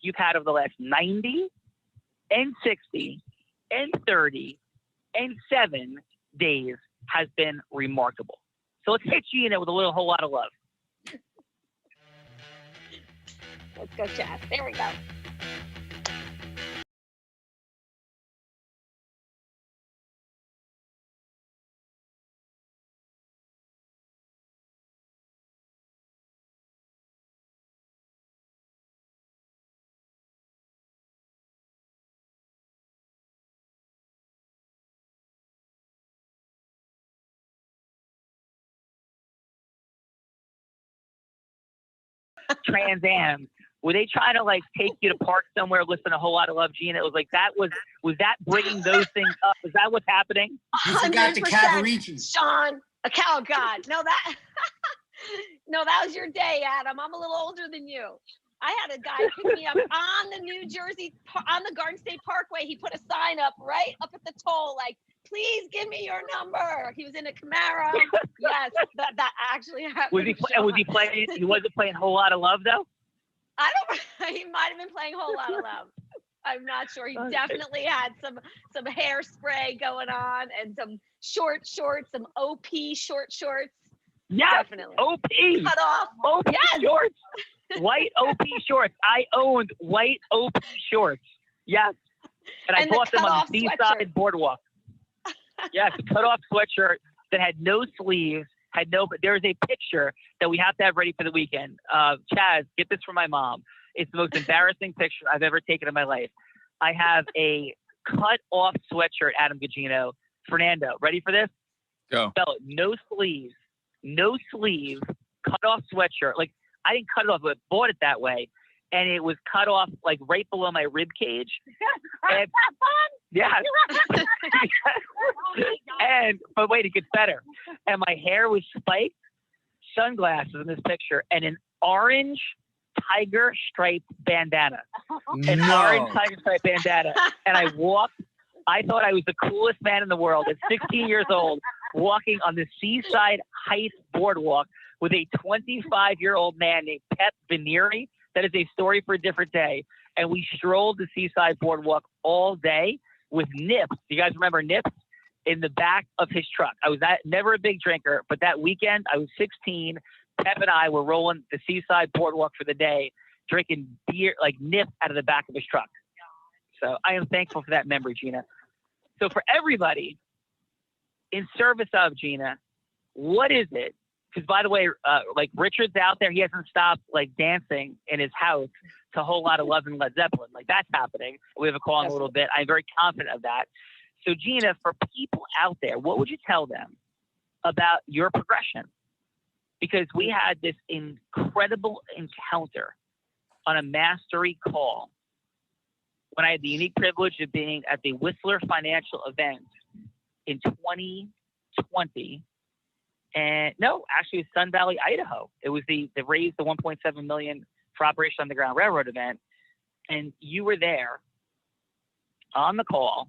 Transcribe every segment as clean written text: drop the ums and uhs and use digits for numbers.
you've had over the last 90 and 60 and 30 and 7 days has been remarkable. So let's hit Gina with a whole lot of love. Let's go, Chad. There we go. Trans Am, were they trying to like take you to park somewhere, listen to a whole lot of love, Gina? It was like that was that bringing those things up? Is that what's happening? You forgot the Cavaricci. Sean, oh God, no that, no, that was your day, Adam. I'm a little older than you. I had a guy pick me up on the New Jersey, on the Garden State Parkway. He put a sign up right up at the toll, like, please give me your number. He was in a Camaro. Yes, that actually happened. Was he playing? He wasn't playing a whole lot of love though. I don't. He might have been playing a whole lot of love. I'm not sure. He definitely had some hairspray going on and some short shorts, some OP short shorts. Yes, definitely. OP. Cut off. OP yes. Shorts. White OP shorts. I owned white OP shorts. Yes, and I bought them on the Seaside Boardwalk. Yes, a cut-off sweatshirt that had no sleeves, but there's a picture that we have to have ready for the weekend. Chaz, get this from my mom. It's the most embarrassing picture I've ever taken in my life. I have a cut-off sweatshirt, Adam Gugino. Fernando, ready for this? Go. No sleeves, cut-off sweatshirt. Like, I didn't cut it off, but bought it that way. And it was cut off like right below my rib cage. And, yeah. But wait, it gets better. And my hair was spiked, sunglasses in this picture, and an orange tiger striped bandana. An orange tiger striped bandana. And I thought I was the coolest man in the world at 16 years old, walking on the Seaside Heights Boardwalk with a 25-year-old man named Pep Venieri. That is a story for a different day. And we strolled the Seaside Boardwalk all day with Nips. You guys remember Nips? In the back of his truck. I was never a big drinker, but that weekend I was 16. Pep and I were rolling the Seaside Boardwalk for the day, drinking beer, like Nips out of the back of his truck. So I am thankful for that memory, Gina. So for everybody, in service of Gina, what is it? Because by the way, like Richard's out there, he hasn't stopped like dancing in his house to a whole lot of love and Led Zeppelin. Like that's happening. We have a call in a little bit. I'm very confident of that. So Gina, for people out there, what would you tell them about your progression? Because we had this incredible encounter on a mastery call when I had the unique privilege of being at the Whistler Financial event in 2020. And no, actually, it's Sun Valley, Idaho. It was they raised the $1.7 million for Operation Underground Railroad event, and you were there on the call,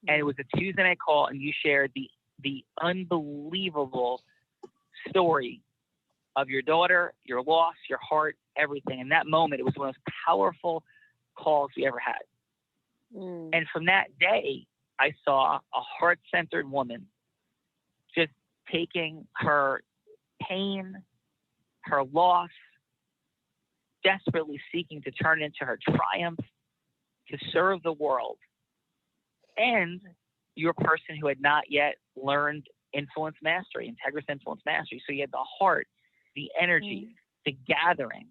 and it was a Tuesday night call, and you shared the unbelievable story of your daughter, your loss, your heart, everything. In that moment, it was one of the most powerful calls we ever had. And from that day, I saw a heart-centered woman just taking her pain, her loss, desperately seeking to turn it into her triumph, to serve the world. And you're a person who had not yet learned influence mastery, integrous influence mastery. So you had the heart, the energy, the gathering.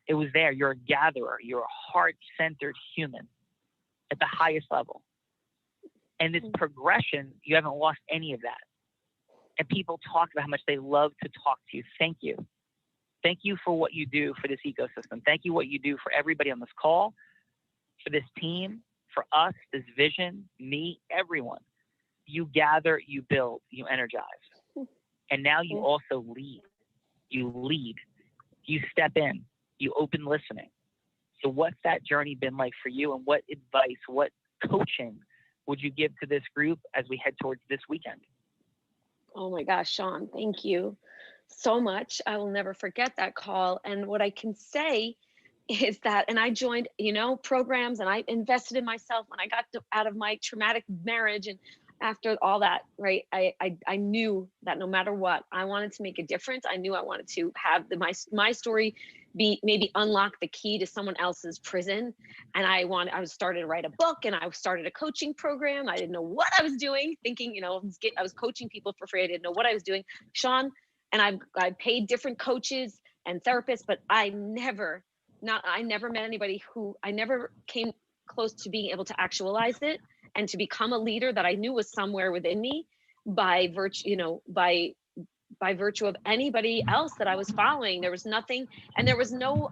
It was there. You're a gatherer. You're a heart-centered human at the highest level. And this progression, you haven't lost any of that. And people talk about how much they love to talk to you. Thank you. Thank you for what you do for this ecosystem. Thank you what you do for everybody on this call, for this team, for us, this vision, me, everyone. You gather, you build, you energize. And now you also lead. You lead. You step in. You open listening. So what's that journey been like for you, and what advice, what coaching would you give to this group as we head towards this weekend? Oh my gosh, Sean, thank you so much. I will never forget that call. And what I can say is that, and I joined, programs, and I invested in myself when I got out of my traumatic marriage. And after all that, right, I knew that no matter what, I wanted to make a difference. I knew I wanted to have my story be maybe unlock the key to someone else's prison. And I was started to write a book, and I started a coaching program. I didn't know what I was doing, thinking, I was coaching people for free. I didn't know what I was doing, Sean. And I paid different coaches and therapists, but I never met anybody I never came close to being able to actualize it and to become a leader that I knew was somewhere within me by virtue, by virtue of anybody else that I was following. There was nothing, and there was no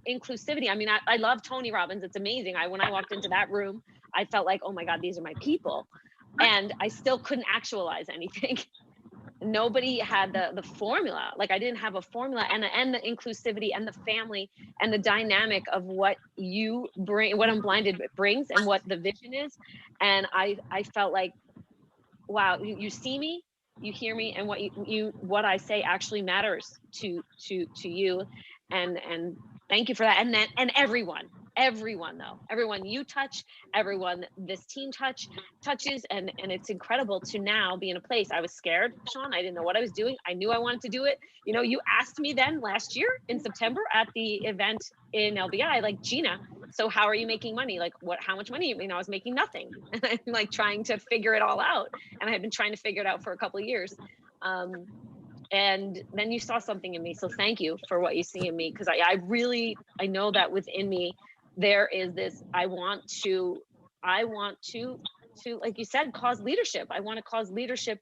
inclusivity. I mean, I love Tony Robbins. It's amazing. When I walked into that room, I felt like, oh my God, these are my people. And I still couldn't actualize anything. Nobody had the formula. Like, I didn't have a formula, and the inclusivity and the family and the dynamic of what you bring, what Unblinded brings, and what the vision is. And I felt like, wow, you see me, you hear me, and what I say actually matters to you. And thank you for that. And everyone you touch, everyone this team touches, and it's incredible to now be in a place. I was scared, Sean. I didn't know what I was doing. I knew I wanted to do it. You asked me then last year in September at the event in LBI, like, Gina, so how are you making money? Like, how much money? I was making nothing. And I'm like trying to figure it all out. And I had been trying to figure it out for a couple of years. And then you saw something in me. So thank you for what you see in me. Because I know that within me, there is this, I want to, like you said, cause leadership. I want to cause leadership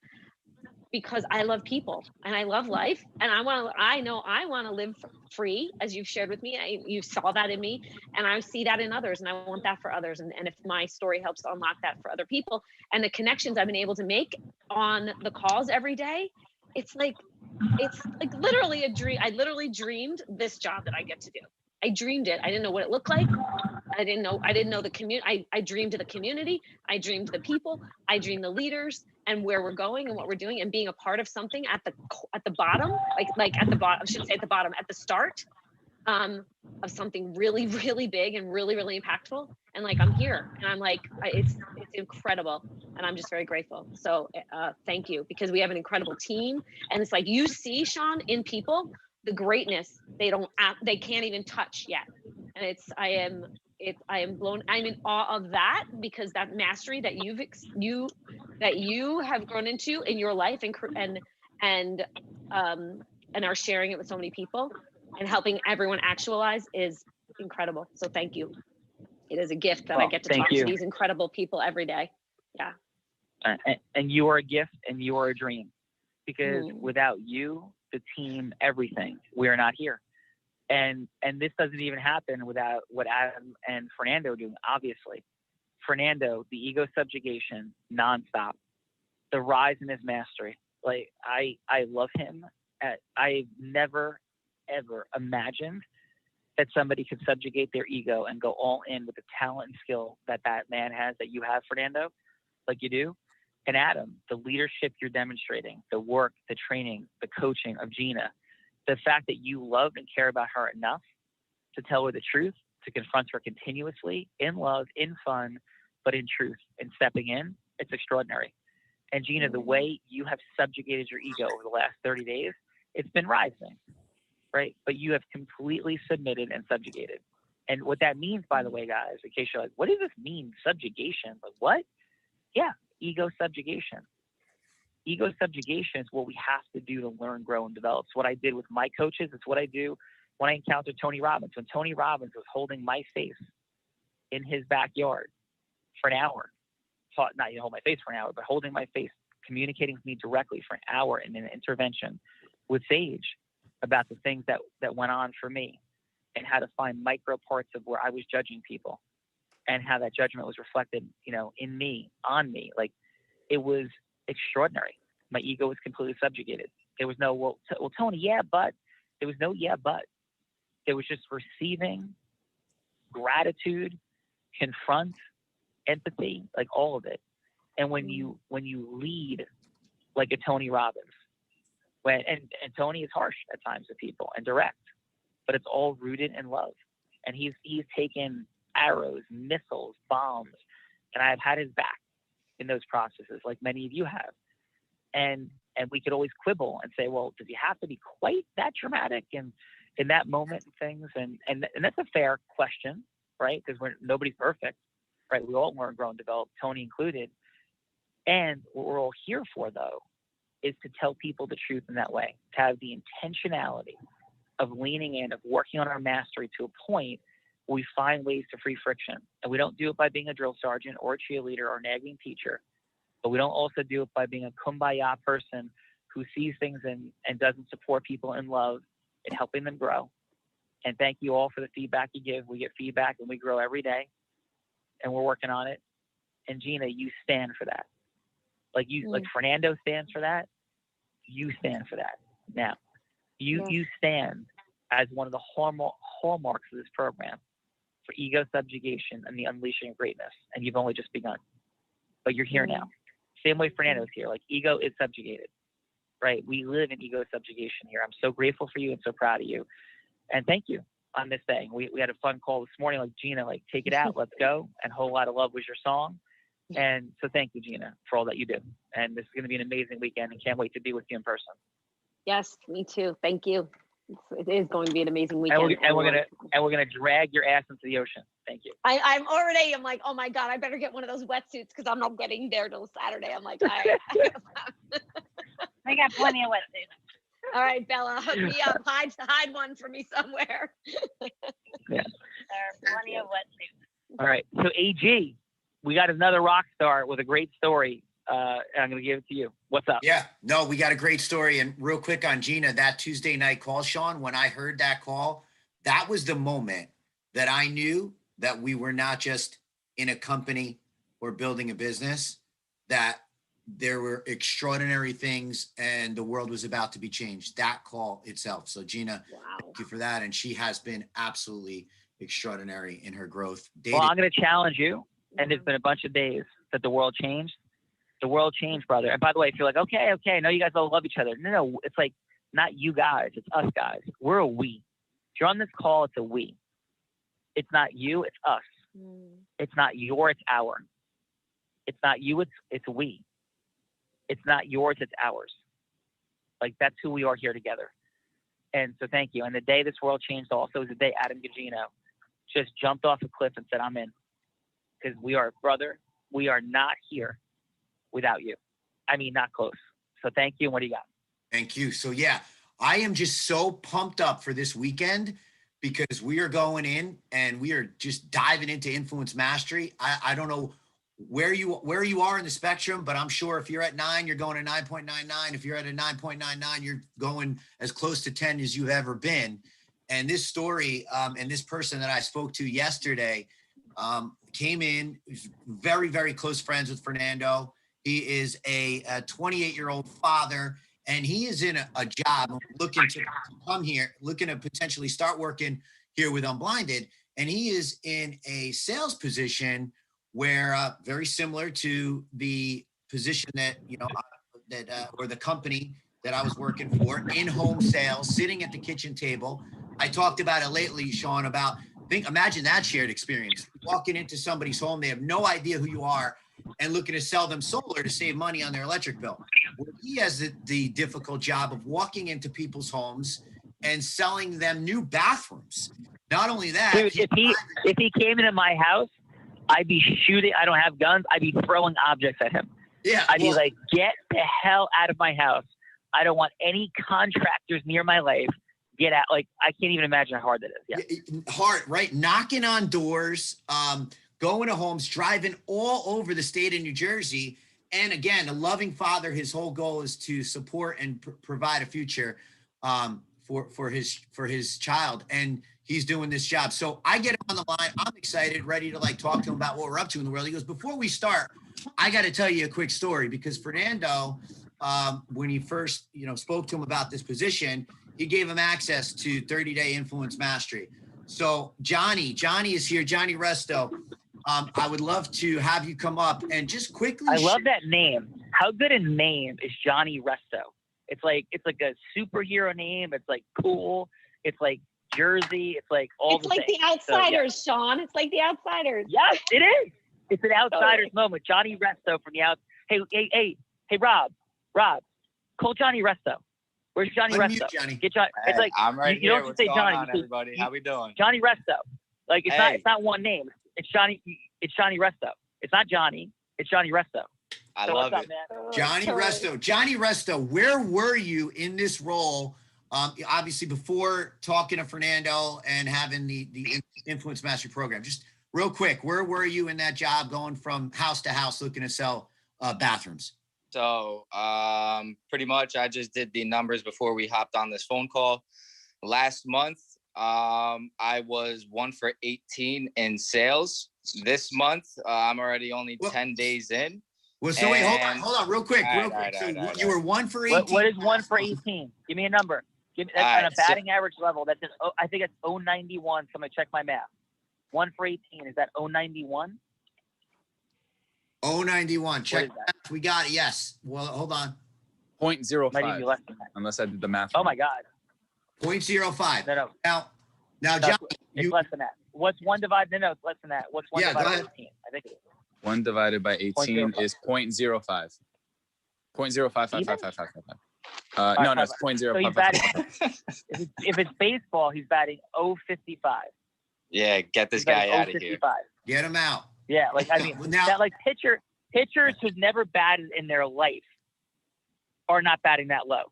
because I love people and I love life, and I want to live free, as you've shared with me. You saw that in me, and I see that in others, and I want that for others. And if my story helps to unlock that for other people, and the connections I've been able to make on the calls every day, it's like literally a dream. I literally dreamed this job that I get to do. I dreamed it. I didn't know what it looked like. I didn't know the community. I dreamed the community. I dreamed the people. I dreamed the leaders and where we're going and what we're doing, and being a part of something at the bottom, like at the bottom. I shouldn't say at the bottom, at the start of something really, really big and really, really impactful. And like, I'm here, and I'm like, it's incredible, and I'm just very grateful. So thank you, because we have an incredible team, and it's like, you see, Sean, in people, the greatness they can't even touch yet. And I am blown. I'm in awe of that, because that mastery that you have grown into in your life, and are sharing it with so many people and helping everyone actualize is incredible. So thank you. It is a gift that I get to talk to these incredible people every day. Yeah. And you are a gift, and you are a dream, because without you, the team, everything, we are not here. And this doesn't even happen without what Adam and Fernando are doing. Obviously, Fernando, the ego subjugation, nonstop, the rise in his mastery. Like, I love him. I've never, ever imagined that somebody could subjugate their ego and go all in with the talent and skill that man has, that you have, Fernando, like you do. And Adam, the leadership you're demonstrating, the work, the training, the coaching of Gina, the fact that you love and care about her enough to tell her the truth, to confront her continuously in love, in fun, but in truth, and stepping in, it's extraordinary. And Gina, the way you have subjugated your ego over the last 30 days, it's been rising, right? But you have completely submitted and subjugated. And what that means, by the way, guys, in case you're like, what does this mean, subjugation? Like, what? Yeah, ego subjugation. Ego subjugation is what we have to do to learn, grow, and develop. It's what I did with my coaches. It's what I do when I encountered Tony Robbins. When Tony Robbins was holding my face in his backyard for an hour, not hold my face for an hour, but holding my face, communicating with me directly for an hour in an intervention with Sage about the things that went on for me, and how to find micro parts of where I was judging people, and how that judgment was reflected, in me, on me. Like, it was extraordinary. My ego was completely subjugated. There was no, well, Tony, yeah, but. There was no yeah, but. There was just receiving, gratitude, confront, empathy, like all of it. And when you lead like a Tony Robbins, and Tony is harsh at times with people and direct, but it's all rooted in love. And he's taken arrows, missiles, bombs, and I've had his back in those processes, like many of you have. And we could always quibble and say, well, does he have to be quite that dramatic and in that moment and things? And that's a fair question, right? Because nobody's perfect, right? We all learn, grow, and develop, Tony included. And what we're all here for, though, is to tell people the truth in that way, to have the intentionality of leaning in, of working on our mastery to a point where we find ways to free friction. And we don't do it by being a drill sergeant or a cheerleader or a nagging teacher, but we don't also do it by being a kumbaya person who sees things and doesn't support people in love and helping them grow. And thank you all for the feedback you give. We get feedback and we grow every day, and we're working on it. And Gina, you stand for that. Like Fernando stands for that. You stand for that. Now, you stand as one of the hallmarks of this program for ego subjugation and the unleashing of greatness. And you've only just begun, but you're here now. Same way Fernando's here. Like, ego is subjugated, right? We live in ego subjugation here. I'm so grateful for you and so proud of you. And thank you on this thing. We had a fun call this morning. Like, Gina, like, take it out, let's go. And Whole Lot of Love was your song. And so thank you, Gina, for all that you do. And this is going to be an amazing weekend, and can't wait to be with you in person. Yes, me too. Thank you. It is going to be an amazing weekend. And we're gonna drag your ass into the ocean. Thank you. I'm like, oh my God, I better get one of those wetsuits because I'm not getting there till Saturday. I'm like, I got plenty of wetsuits. All right, Bella, hook me up. Hide one for me somewhere. Yeah. There are plenty of wetsuits. All right. So AG, we got another rock star with a great story. And I'm going to give it to you. What's up? Yeah, no, we got a great story. And real quick on Gina, that Tuesday night call, Sean, when I heard that call, that was the moment that I knew that we were not just in a company or building a business, that there were extraordinary things and the world was about to be changed. That call itself. So Gina, thank you for that. And she has been absolutely extraordinary in her growth. Well, I'm going to challenge you. And there's been a bunch of days that the world changed. The world changed, brother. And by the way, if you're like, okay, I know you guys all love each other. No, it's like not you guys, it's us guys. We're a we. If you're on this call, it's a we. It's not you, it's us. It's not your, it's our. It's not you, it's we. It's not yours, it's ours. Like, that's who we are here together. And so thank you. And the day this world changed also is the day Adam Gugino just jumped off a cliff and said, I'm in. Because we are, brother, we are not here without you. I mean, not close. So thank you. And what do you got? Thank you. So yeah, I am just so pumped up for this weekend because we are going in and we are just diving into influence mastery. I don't know where you are in the spectrum, but I'm sure if you're at 9, you're going to 9.99. If you're at a 9.99, you're going as close to 10 as you've ever been. And this story, and this person that I spoke to yesterday, came in, very, very close friends with Fernando. He is a 28-year-old father, and he is in a job looking to come here, looking to potentially start working here with Unblinded. And he is in a sales position where very similar to the position that, or the company that I was working for, in-home sales, sitting at the kitchen table. I talked about it lately, Sean, about imagine that shared experience. Walking into somebody's home, they have no idea who you are, and looking to sell them solar to save money on their electric bill. Well, he has the difficult job of walking into people's homes and selling them new bathrooms. Not only that, dude, if he came into my house, I'd be shooting. I don't have guns. I'd be throwing objects at him. Yeah, I'd be like, get the hell out of my house. I don't want any contractors near my life. Get out. Like, I can't even imagine how hard that is. Yeah. Hard, right? Knocking on doors, going to homes, driving all over the state of New Jersey. And again, a loving father, his whole goal is to support and provide a future for his child. And he's doing this job. So I get him on the line. I'm excited, ready to talk to him about what we're up to in the world. He goes, before we start, I got to tell you a quick story, because Fernando, when he first, spoke to him about this position, he gave him access to 30-day influence mastery. So Johnny is here. Johnny Resto. I would love to have you come up and just quickly. I love that name. How good a name is Johnny Resto? It's like a superhero name. It's like cool. It's like Jersey. It's like all It's the like things. The Outsiders, Sean. It's like The Outsiders. Yes, it is. It's an Outsiders moment. Johnny Resto from the out. Hey, Rob, call Johnny Resto. Where's Johnny Unmute Resto? Johnny. Get Johnny. Hey, It's like I'm right you here. don't What's say going Johnny. on, everybody? How we doing? Johnny Resto. Like it's Hey. not one name. It's Johnny. It's Johnny Resto. It's not Johnny. It's Johnny Resto. I So love what's it. up, man? Johnny Resto. Johnny Resto, where were you in this role? Obviously, before talking to Fernando and having the Influence Mastery program, just real quick, where were you in that job, going from house to house, looking to sell bathrooms? So pretty much I just did the numbers before we hopped on this phone call. Last month, I was 1 for 18 in sales. This month, I'm already only 10 days in. Well, so wait, hold And- on, real quick. All right, So all right. you were 1 for 18. What is 1 for 18? Give me a number. Give me that's All on a right, so- batting average level. That's just, I think it's 091. So I'm gonna check my math. 1 for 18 is that 091? 091. Check. What is that? We got it. Yes. Well, hold on. Might even be 0.05, less than that. unless I did the math. Oh wrong. my God. 0.05. No. Now, That's- Johnny, It's less than that. What's 1 divided? No, it's less than that. What's 1 Yeah, go divided ahead. by 18? I think it is. 1 divided by 18 0.05. is 0.05. 0.055555. Alright, No, it's So he's 0.0555. batting. if it's baseball, he's batting 055. Yeah, get this He's batting guy out of here. 055. get him out. Yeah, like I mean, Now- that like pitchers who've never batted in their life are not batting that low.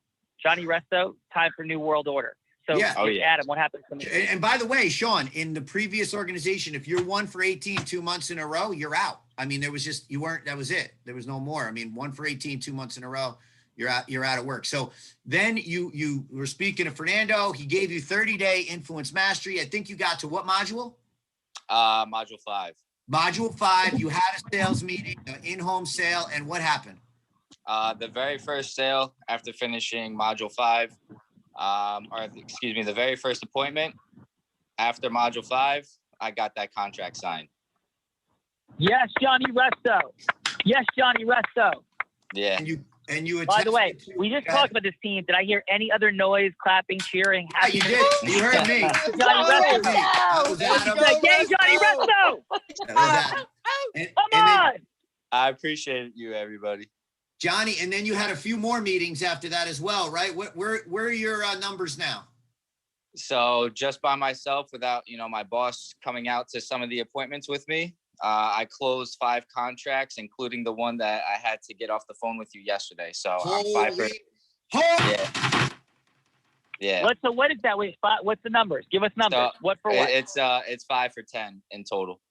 Johnny Resto, time for new world order. So Yeah. Oh, yeah. Adam, what happens to me? And by the way, Sean, in the previous organization, if you're 1 for 18 2 months in a row, you're out. I mean, there was just that was it. There was no more. I mean, 1 for 18 2 months in a row, you're out of work. So then you were speaking to Fernando. He gave you 30-day influence mastery. I think you got to what module? Module 5. Module 5. You had a sales meeting, an in-home sale, and what happened? The very first sale after finishing module 5, the very first appointment after module 5, I got that contract signed. Yes, Johnny Resto. Yes, Johnny Resto. Yeah. And you By the way, attested to- we just Go ahead. talked about this team. Did I hear any other noise, clapping, cheering, Yeah, you happiness? did. You heard me. Johnny Resto. That was Adam. Like, yay, Johnny Resto. That was Adam. And Come then, on. I appreciate you, everybody. Johnny, and then you had a few more meetings after that as well, right? Where are your numbers now? So just by myself, without my boss coming out to some of the appointments with me, I closed 5 contracts, including the one that I had to get off the phone with you yesterday. So I'm 5 for. Holy- Yeah. So what is that? Wait, what's the numbers? Give us numbers. So, what for what? It's 5 for 10 in total.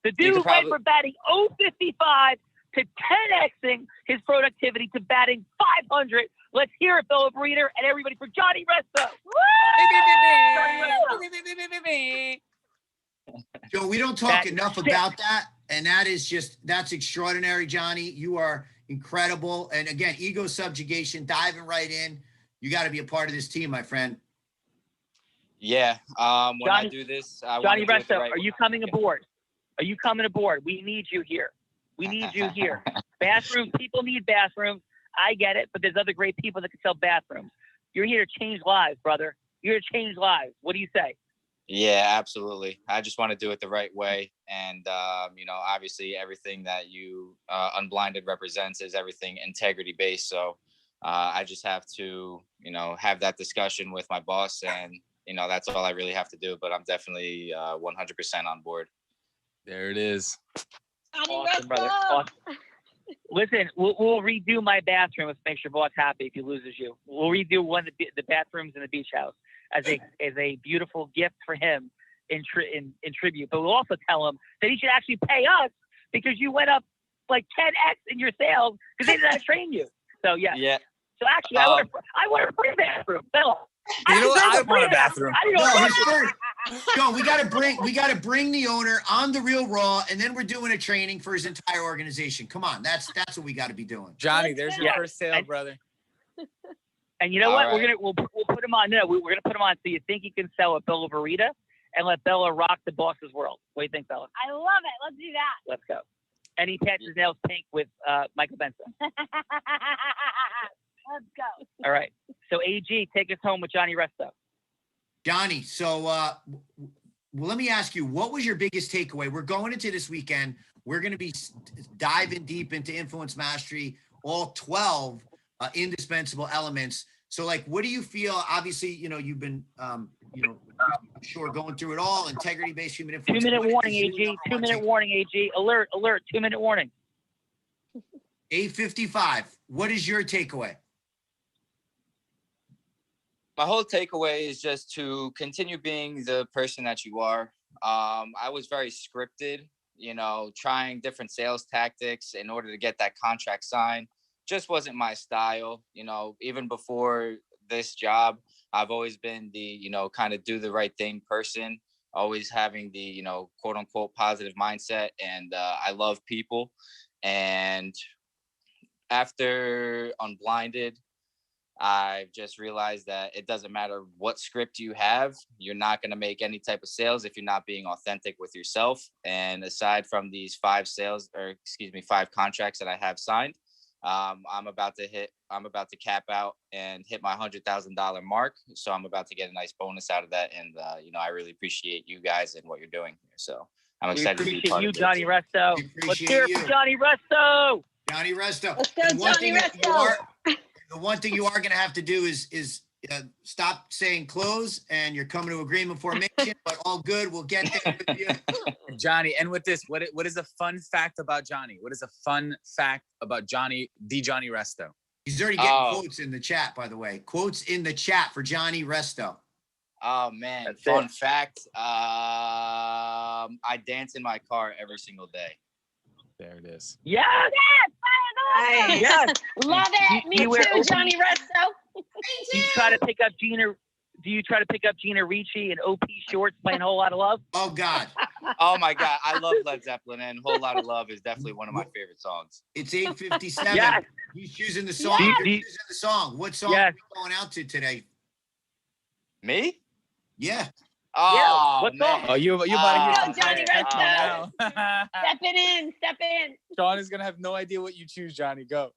The you dude could went probably- from batting 055 to 10xing his productivity to batting 500. Let's hear it, fellow breeder, and everybody for Johnny Resto. Joe, we don't talk That enough sick. about that. And that's extraordinary, Johnny. You are incredible. And again, ego subjugation, diving right in. You got to be a part of this team, my friend. Yeah. When I Johnny- do this, I Johnny wanna do it the Resto, right are you way. coming aboard? Are you coming aboard? We need you here. We need you here. Bathrooms, people need bathrooms. I get it, but there's other great people that can sell bathrooms. You're here to change lives, brother. You're here to change lives. What do you say? Yeah, absolutely. I just want to do it the right way. And, obviously everything that you Unblinded represents is everything integrity based. So I just have to, have that discussion with my boss and, that's all I really have to do. But I'm definitely 100% on board. There it is. Johnny Awesome, brother. Resto. Awesome. Listen, we'll redo my bathroom if it makes your boss happy if he loses you. We'll redo one of the bathrooms in the beach house as a beautiful gift for him in tribute. But we'll also tell him that he should actually pay us because you went up like 10x in your sales because they did not train you. So yeah. Yeah. So actually, I want a free bathroom. Bella. You know what? deserve I a free want a bathroom. I didn't No, know his first. Joe, we got to bring the owner on the Real Raw, and then we're doing a training for his entire organization. Come on, that's what we got to be doing. Johnny, there's your Yeah. first sale, And- brother. And you know All what? right. We'll put him on. No, we're gonna put him on. So you think you can sell a Bella Burrito and let Bella rock the boss's world? What do you think, Bella? I love it. Let's do that. Let's go. And he patches his nails pink with Michael Benson. Let's go. All right. So AG, take us home with Johnny Resto. Johnny, so well, let me ask you, what was your biggest takeaway? We're going into this weekend. We're going to be diving deep into influence mastery, all 12 indispensable elements. So, like, what do you feel? Obviously, you've been, I'm sure going through it all. Integrity-based human influence. 2-minute What warning, is your AG. number one 2-minute takeaway? warning, AG. Alert, alert. 2-minute warning. 8:55. What is your takeaway? My whole takeaway is just to continue being the person that you are. I was very scripted, trying different sales tactics in order to get that contract signed. Just wasn't my style. Even before this job, I've always been the, kind of do the right thing person, always having the, quote unquote positive mindset. And I love people. And after Unblinded, I've just realized that it doesn't matter what script you have, you're not going to make any type of sales if you're not being authentic with yourself. And aside from these 5 contracts that I have signed, I'm about to cap out and hit my $100,000 mark. So I'm about to get a nice bonus out of that. And, I really appreciate you guys and what you're doing here. So I'm excited to be Appreciate part you, of it. Johnny Resto. We Let's appreciate hear it you. for Johnny Resto. Johnny Resto. Let's go, And one Johnny thing Resto. The one thing you are going to have to do is stop saying close, and you're coming to agreement formation, but all good. We'll get there with you. Johnny, and with this, what is a fun fact about Johnny? What is a fun fact about Johnny, the Johnny Resto? He's already getting quotes in the chat, by the way. Quotes in the chat for Johnny Resto. Oh man, That's fun it. fact. I dance in my car every single day. There it is. Yes. Nice. Yes. Love it. Me You wear too, open- Johnny Resto. Do you try to pick up Gina Ricci in OP shorts playing Whole Lot of Love? Oh, God. Oh my God, I love Led Zeppelin, and Whole Lot of Love is definitely one of my favorite songs. It's 8:57. Yes. He's choosing the song. Yes. You're choosing the song. What song Yes. are we going out to today? Me? Yeah. Oh, What's man. up? Oh, you about to hear Oh, some Johnny fire. Resto. Oh, no. Step in. Sean is gonna have no idea what you choose, Johnny. Go.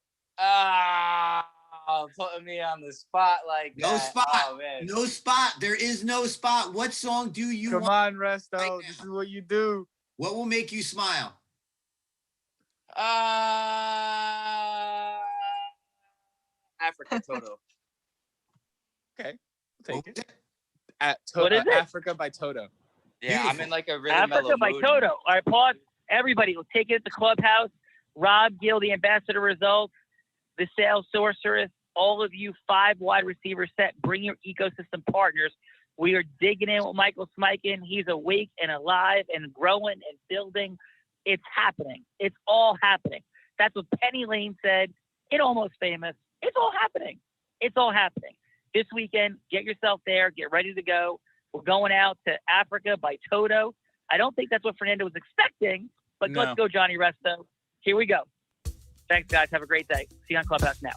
Putting me on the spot like No that. spot. Oh, man. No spot. There is no spot. What song do you Come want? on, Resto. Right This now. is what you do. What will make you smile? Africa Toto. Okay, What take was it. it? What is it? Africa by Toto. Yeah, I'm Beautiful. in like a really Africa mellow by mood. Toto. All right, pause. Everybody, we'll take it at the clubhouse. Rob Gill, the ambassador results, the sales sorceress, all of you 5 wide receiver set. Bring your ecosystem partners. We are digging in with Michael Smikin. He's awake and alive and growing and building. It's happening. It's all happening. That's what Penny Lane said in Almost Famous. It's all happening. It's all happening. This weekend, get yourself there. Get ready to go. We're going out to Africa by Toto. I don't think that's what Fernando was expecting, but No. let's go, Johnny Resto. Here we go. Thanks, guys. Have a great day. See you on Clubhouse now.